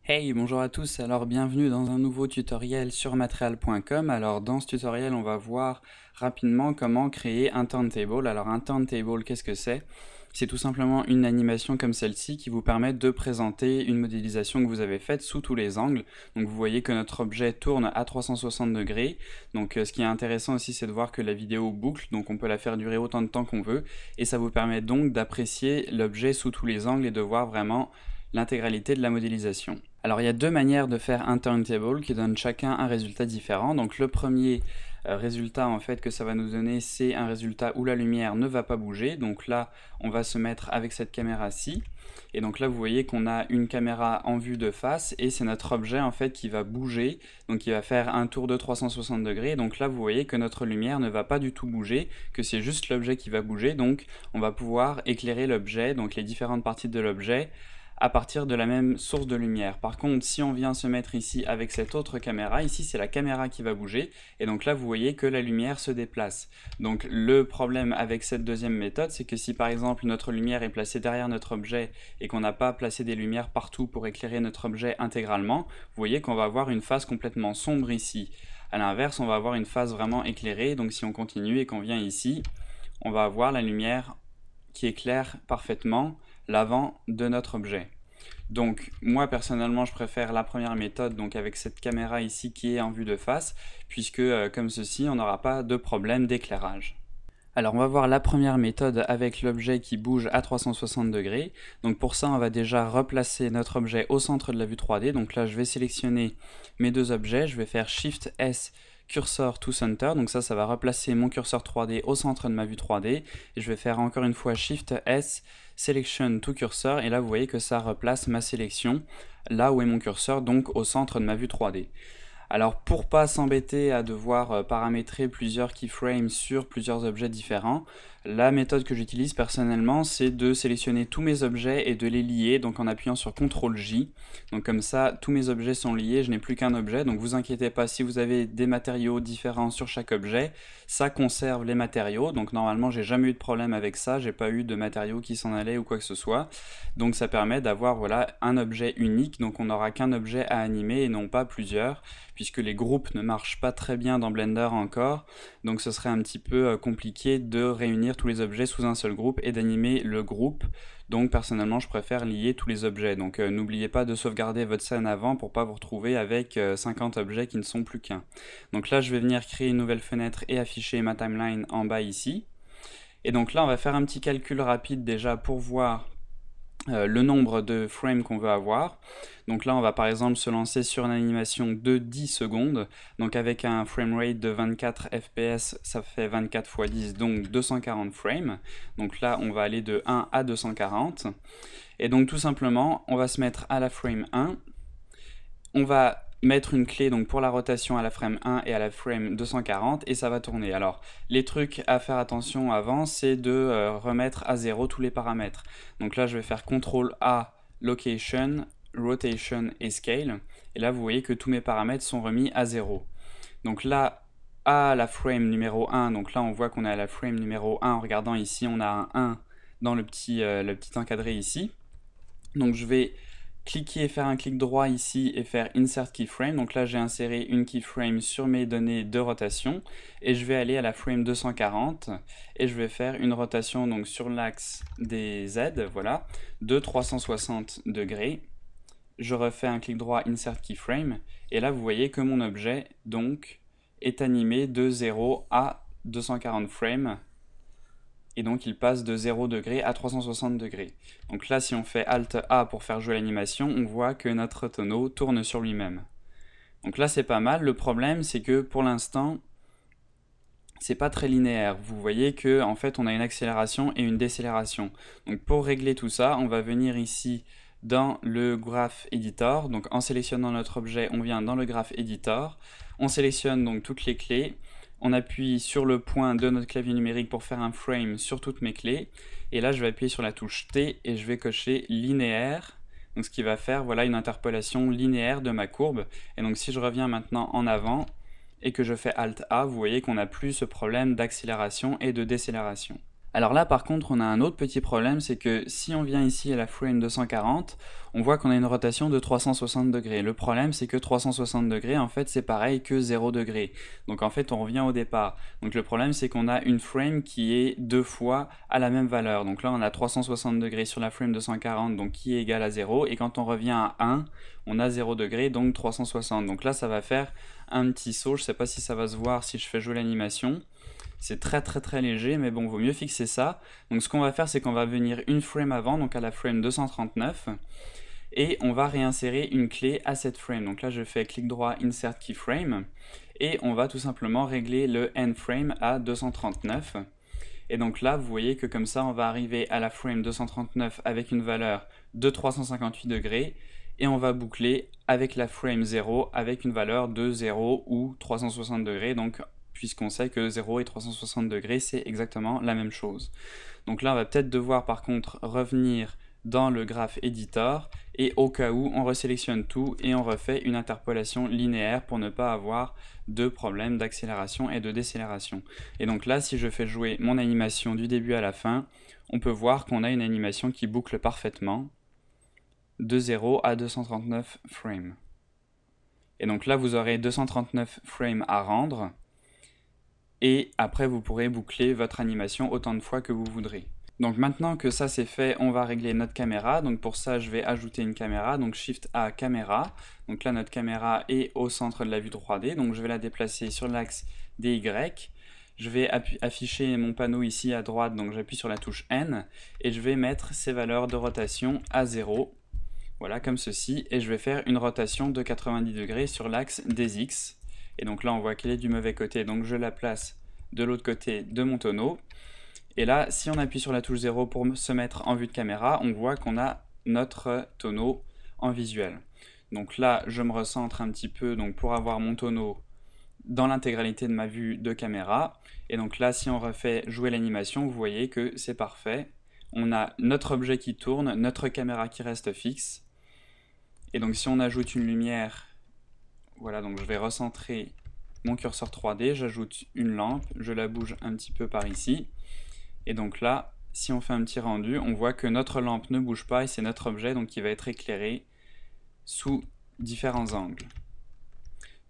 Hey, bonjour à tous, alors bienvenue dans un nouveau tutoriel sur material.com. Alors dans ce tutoriel, on va voir rapidement comment créer un turntable. Alors un turntable, qu'est-ce que c'est? C'est tout simplement une animation comme celle-ci qui vous permet de présenter une modélisation que vous avez faite sous tous les angles. Donc vous voyez que notre objet tourne à 360 degrés. Donc ce qui est intéressant aussi, c'est de voir que la vidéo boucle, donc on peut la faire durer autant de temps qu'on veut. Et ça vous permet donc d'apprécier l'objet sous tous les angles et de voir vraiment l'intégralité de la modélisation. Alors il y a deux manières de faire un turntable qui donnent chacun un résultat différent. Donc le premier résultat en fait que ça va nous donner, c'est un résultat où la lumière ne va pas bouger. Donc là on va se mettre avec cette caméra-ci. Et donc là vous voyez qu'on a une caméra en vue de face et c'est notre objet en fait qui va bouger. Donc il va faire un tour de 360 degrés. Donc là vous voyez que notre lumière ne va pas du tout bouger, que c'est juste l'objet qui va bouger. Donc on va pouvoir éclairer l'objet, donc les différentes parties de l'objet, à partir de la même source de lumière. Par contre, si on vient se mettre ici avec cette autre caméra, ici c'est la caméra qui va bouger, et donc là vous voyez que la lumière se déplace. Donc le problème avec cette deuxième méthode, c'est que si par exemple notre lumière est placée derrière notre objet et qu'on n'a pas placé des lumières partout pour éclairer notre objet intégralement, vous voyez qu'on va avoir une face complètement sombre ici. A l'inverse, on va avoir une face vraiment éclairée, donc si on continue et qu'on vient ici, on va avoir la lumière qui éclaire parfaitement l'avant de notre objet. Donc moi personnellement je préfère la première méthode, donc avec cette caméra ici qui est en vue de face, puisque comme ceci on n'aura pas de problème d'éclairage. Alors on va voir la première méthode avec l'objet qui bouge à 360 degrés. Donc pour ça on va déjà replacer notre objet au centre de la vue 3D. Donc là je vais sélectionner mes deux objets, je vais faire Shift S Cursor to Center, donc ça va replacer mon curseur 3D au centre de ma vue 3D, et je vais faire encore une fois Shift S Selection to Cursor, et là vous voyez que ça replace ma sélection là où est mon curseur, donc au centre de ma vue 3D. Alors pour pas s'embêter à devoir paramétrer plusieurs keyframes sur plusieurs objets différents, la méthode que j'utilise personnellement, c'est de sélectionner tous mes objets et de les lier, donc en appuyant sur CTRL J. Donc comme ça, tous mes objets sont liés, je n'ai plus qu'un objet, donc vous inquiétez pas, si vous avez des matériaux différents sur chaque objet, ça conserve les matériaux, donc normalement j'ai jamais eu de problème avec ça, j'ai pas eu de matériaux qui s'en allaient ou quoi que ce soit. Donc ça permet d'avoir voilà, un objet unique, donc on n'aura qu'un objet à animer et non pas plusieurs, puisque les groupes ne marchent pas très bien dans Blender encore, donc ce serait un petit peu compliqué de réunir tous les objets sous un seul groupe et d'animer le groupe. Donc personnellement je préfère lier tous les objets, donc n'oubliez pas de sauvegarder votre scène avant pour pas vous retrouver avec 50 objets qui ne sont plus qu'un. Donc là je vais venir créer une nouvelle fenêtre et afficher ma timeline en bas ici. Et donc là on va faire un petit calcul rapide déjà pour voir le nombre de frames qu'on veut avoir. Donc là on va par exemple se lancer sur une animation de 10 secondes, donc avec un framerate de 24 fps, ça fait 24 x 10, donc 240 frames. Donc là on va aller de 1 à 240, et donc tout simplement on va se mettre à la frame 1, on va mettre une clé donc pour la rotation à la frame 1 et à la frame 240 et ça va tourner. Alors les trucs à faire attention avant, c'est de remettre à 0 tous les paramètres. Donc là je vais faire CTRL A, Location, Rotation et Scale, et là vous voyez que tous mes paramètres sont remis à 0. Donc là à la frame numéro 1, donc là on voit qu'on est à la frame numéro 1 en regardant ici, on a un 1 dans le petit encadré ici. Donc je vais cliquer, faire un clic droit ici et faire Insert Keyframe. Donc là, j'ai inséré une keyframe sur mes données de rotation et je vais aller à la frame 240 et je vais faire une rotation donc sur l'axe des Z, voilà, de 360 degrés. Je refais un clic droit Insert Keyframe et là, vous voyez que mon objet donc est animé de 0 à 240 frames. Et donc il passe de 0 degré à 360 degrés. Donc là si on fait Alt A pour faire jouer l'animation, on voit que notre tonneau tourne sur lui-même. Donc là c'est pas mal, le problème c'est que pour l'instant c'est pas très linéaire. Vous voyez que en fait on a une accélération et une décélération. Donc pour régler tout ça, on va venir ici dans le Graph Editor. Donc en sélectionnant notre objet, on vient dans le Graph Editor, on sélectionne donc toutes les clés. On appuie sur le point de notre clavier numérique pour faire un frame sur toutes mes clés. Et là, je vais appuyer sur la touche T et je vais cocher linéaire. Donc ce qui va faire voilà, une interpolation linéaire de ma courbe. Et donc si je reviens maintenant en avant et que je fais Alt A, vous voyez qu'on n'a plus ce problème d'accélération et de décélération. Alors là, par contre, on a un autre petit problème, c'est que si on vient ici à la frame 240, on voit qu'on a une rotation de 360 degrés. Le problème, c'est que 360 degrés, en fait, c'est pareil que 0 degrés. Donc en fait, on revient au départ. Donc le problème, c'est qu'on a une frame qui est deux fois à la même valeur. Donc là, on a 360 degrés sur la frame 240, donc qui est égal à 0. Et quand on revient à 1, on a 0 degrés, donc 360. Donc là, ça va faire un petit saut. Je ne sais pas si ça va se voir si je fais jouer l'animation. C'est très léger, mais bon, vaut mieux fixer ça. Donc ce qu'on va faire, c'est qu'on va venir une frame avant, donc à la frame 239, et on va réinsérer une clé à cette frame. Donc là, je fais clic droit, Insert Keyframe, et on va tout simplement régler le end frame à 239. Et donc là, vous voyez que comme ça, on va arriver à la frame 239 avec une valeur de 358 degrés, et on va boucler avec la frame 0 avec une valeur de 0 ou 360 degrés, donc puisqu'on sait que 0 et 360 degrés, c'est exactement la même chose. Donc là, on va peut-être devoir par contre revenir dans le graph editor, et au cas où, on resélectionne tout et on refait une interpolation linéaire pour ne pas avoir de problème d'accélération et de décélération. Et donc là, si je fais jouer mon animation du début à la fin, on peut voir qu'on a une animation qui boucle parfaitement de 0 à 239 frames. Et donc là, vous aurez 239 frames à rendre, et après vous pourrez boucler votre animation autant de fois que vous voudrez. Donc maintenant que ça c'est fait, on va régler notre caméra. Donc pour ça, je vais ajouter une caméra, donc Shift A caméra. Donc là, notre caméra est au centre de la vue 3D, donc je vais la déplacer sur l'axe des Y. Je vais afficher mon panneau ici à droite, donc j'appuie sur la touche N, et je vais mettre ces valeurs de rotation à 0. Voilà, comme ceci, et je vais faire une rotation de 90 degrés sur l'axe des X. Et donc là, on voit qu'elle est du mauvais côté, donc je la place de l'autre côté de mon tonneau. Et là, si on appuie sur la touche 0 pour se mettre en vue de caméra, on voit qu'on a notre tonneau en visuel. Donc là, je me recentre un petit peu donc pour avoir mon tonneau dans l'intégralité de ma vue de caméra. Et donc là, si on refait jouer l'animation, vous voyez que c'est parfait. On a notre objet qui tourne, notre caméra qui reste fixe. Et donc si on ajoute une lumière, voilà, donc je vais recentrer mon curseur 3D, j'ajoute une lampe, je la bouge un petit peu par ici. Et donc là, si on fait un petit rendu, on voit que notre lampe ne bouge pas et c'est notre objet donc qui va être éclairé sous différents angles.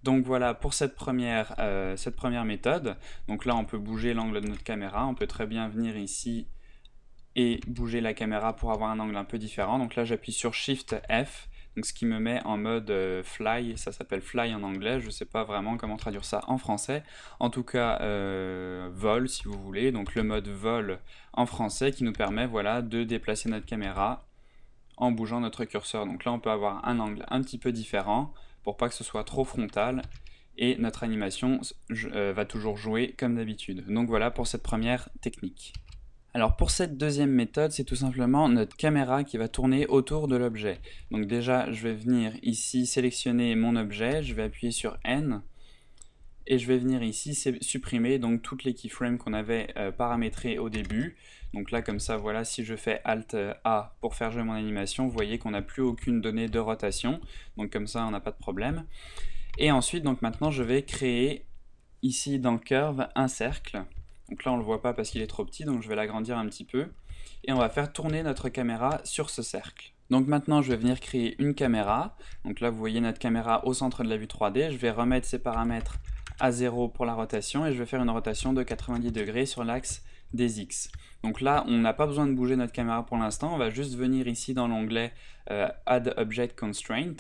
Donc voilà pour cette première méthode. Donc là, on peut bouger l'angle de notre caméra, on peut très bien venir ici et bouger la caméra pour avoir un angle un peu différent. Donc là, j'appuie sur Shift F, donc ce qui me met en mode fly, ça s'appelle fly en anglais, je ne sais pas vraiment comment traduire ça en français, en tout cas vol si vous voulez, donc le mode vol en français qui nous permet voilà, de déplacer notre caméra en bougeant notre curseur. Donc là on peut avoir un angle un petit peu différent pour pas que ce soit trop frontal, et notre animation va toujours jouer comme d'habitude. Donc voilà pour cette première technique. Alors pour cette deuxième méthode, c'est tout simplement notre caméra qui va tourner autour de l'objet. Donc déjà, je vais venir ici sélectionner mon objet, je vais appuyer sur N, et je vais venir ici supprimer donc toutes les keyframes qu'on avait paramétrées au début. Donc là, comme ça, voilà, si je fais Alt A pour faire jouer mon animation, vous voyez qu'on n'a plus aucune donnée de rotation. Donc comme ça, on n'a pas de problème. Et ensuite, donc maintenant, je vais créer ici dans Curve un cercle. Donc là on ne le voit pas parce qu'il est trop petit, donc je vais l'agrandir un petit peu. Et on va faire tourner notre caméra sur ce cercle. Donc maintenant je vais venir créer une caméra. Donc là vous voyez notre caméra au centre de la vue 3D. Je vais remettre ces paramètres à 0 pour la rotation et je vais faire une rotation de 90 degrés sur l'axe des X. Donc là on n'a pas besoin de bouger notre caméra pour l'instant. On va juste venir ici dans l'onglet Add Object Constraint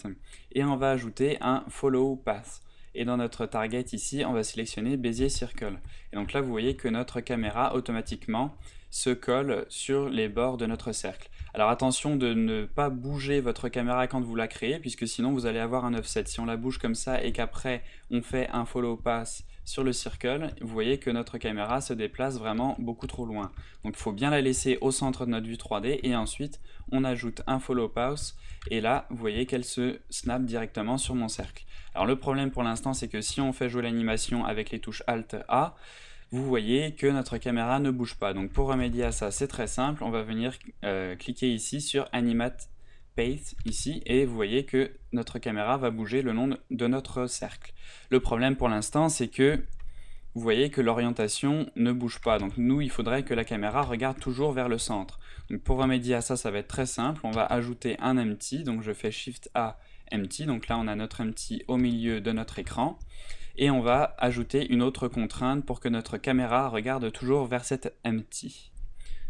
et on va ajouter un Follow Path. Et dans notre target ici, on va sélectionner Bezier Circle. Et donc là, vous voyez que notre caméra automatiquement se colle sur les bords de notre cercle. Alors attention de ne pas bouger votre caméra quand vous la créez, puisque sinon vous allez avoir un offset. Si on la bouge comme ça et qu'après on fait un follow pass sur le circle, vous voyez que notre caméra se déplace vraiment beaucoup trop loin. Donc il faut bien la laisser au centre de notre vue 3D et ensuite on ajoute un follow pass et là vous voyez qu'elle se snap directement sur mon cercle. Alors le problème pour l'instant c'est que si on fait jouer l'animation avec les touches Alt A, vous voyez que notre caméra ne bouge pas. Donc pour remédier à ça, c'est très simple, on va venir cliquer ici sur Animate Path ici et vous voyez que notre caméra va bouger le long de notre cercle. Le problème pour l'instant c'est que vous voyez que l'orientation ne bouge pas. Donc nous, il faudrait que la caméra regarde toujours vers le centre. Donc pour remédier à ça, ça va être très simple. On va ajouter un empty. Donc je fais Shift A, empty. Donc là, on a notre empty au milieu de notre écran. Et on va ajouter une autre contrainte pour que notre caméra regarde toujours vers cet empty.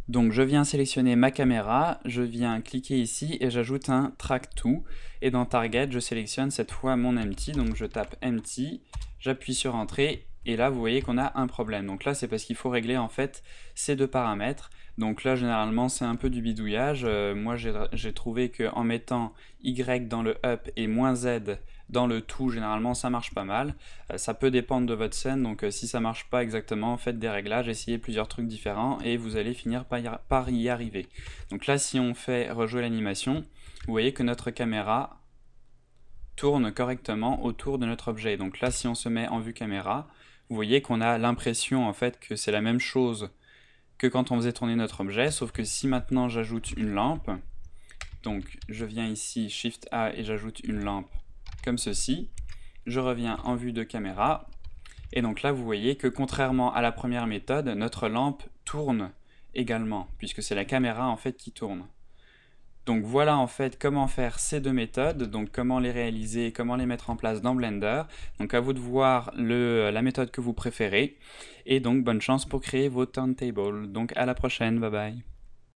Donc je viens sélectionner ma caméra, je viens cliquer ici et j'ajoute un track to. Et dans Target, je sélectionne cette fois mon empty. Donc je tape empty, j'appuie sur Entrée. Et là, vous voyez qu'on a un problème. Donc là, c'est parce qu'il faut régler en fait ces deux paramètres. Donc là, généralement, c'est un peu du bidouillage. Moi, j'ai trouvé qu'en mettant Y dans le up et -Z dans le tout, généralement, ça marche pas mal. Ça peut dépendre de votre scène. Donc si ça marche pas exactement, faites des réglages, essayez plusieurs trucs différents et vous allez finir par y arriver. Donc là, si on fait rejouer l'animation, vous voyez que notre caméra tourne correctement autour de notre objet. Donc là, si on se met en vue caméra, vous voyez qu'on a l'impression en fait que c'est la même chose que quand on faisait tourner notre objet, sauf que si maintenant j'ajoute une lampe, donc je viens ici, Shift A et j'ajoute une lampe comme ceci, je reviens en vue de caméra, et donc là vous voyez que contrairement à la première méthode, notre lampe tourne également, puisque c'est la caméra en fait qui tourne. Donc voilà en fait comment faire ces deux méthodes, donc comment les réaliser, comment les mettre en place dans Blender. Donc à vous de voir la méthode que vous préférez. Et donc bonne chance pour créer vos turntables. Donc à la prochaine, bye bye.